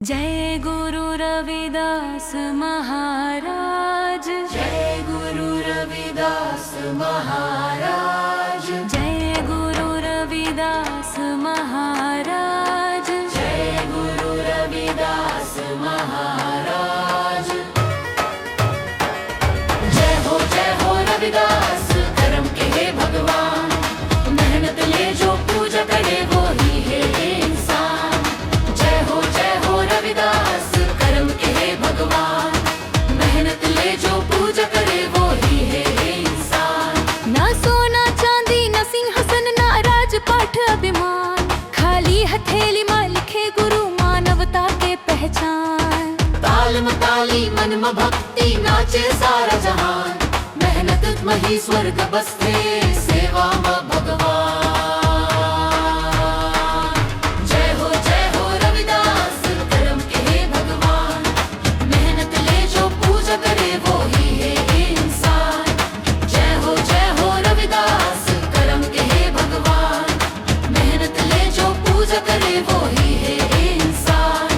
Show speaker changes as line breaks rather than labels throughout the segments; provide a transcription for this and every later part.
जय गुरु रविदास महाराज,
जय गुरु रविदास महाराज,
जय गुरु रविदास महाराज,
जय गुरु रविदास महाराज। जय हो रविदास कर्म के हे भगवान, मेहनत ले जो पूजा करे वो ही है इंसान। जय हो रविदास कर्म के हे भगवान, मेहनत ले जो पूजा करे वो ही है इंसान।
ना सोना चांदी ना सिंहासन ना राजपाट अभिमान, खाली हथेली मां लिखे गुरु मानवता के पहचान।
ताल में ताली मन में भक्ति नाचे सारा जहान, मेहनत मही स्वर्ग बसते सेवा में भगवान। जय हो रविदास कर्म के हे भगवान, मेहनत ले जो पूजा करे वो ही है इंसान। जय हो रविदास कर्म के हे भगवान, मेहनत ले जो पूजा करे वो ही है इंसान।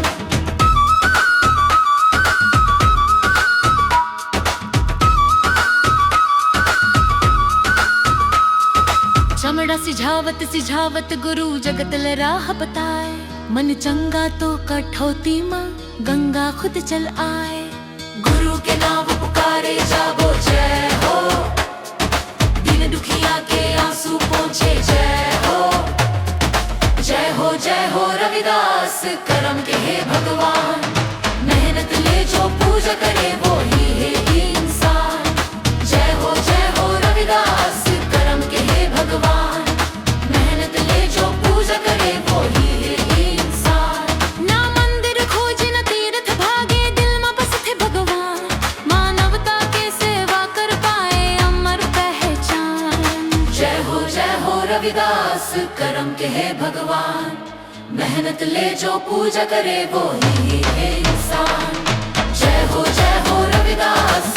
चमड़ा सिझावत गुरु जगत ल राह बताए, मन चंगा तो कठौती मां गंगा खुद चल आए।
गुरु के नाम पुकारे जाबो जय हो, दिन दुखिया के आंसू पहुँचे जय हो रविदास कर्म के हे भगवान, मेहनत ले जो पूजा करे वो ही है इंसान। जय हो रविदास कर्म के हे भगवान, मेहनत ले जो पूजा करे वो ही है इंसान।
ना मंदिर खोजे न तीर्थ भागे, दिल में बस थे भगवान, मानवता के सेवा कर पाए अमर पहचान।
जय हो रविदास कर्म के हे भगवान, मेहनत ले जो पूजा करे वो ही है इंसान। जय हो रविदास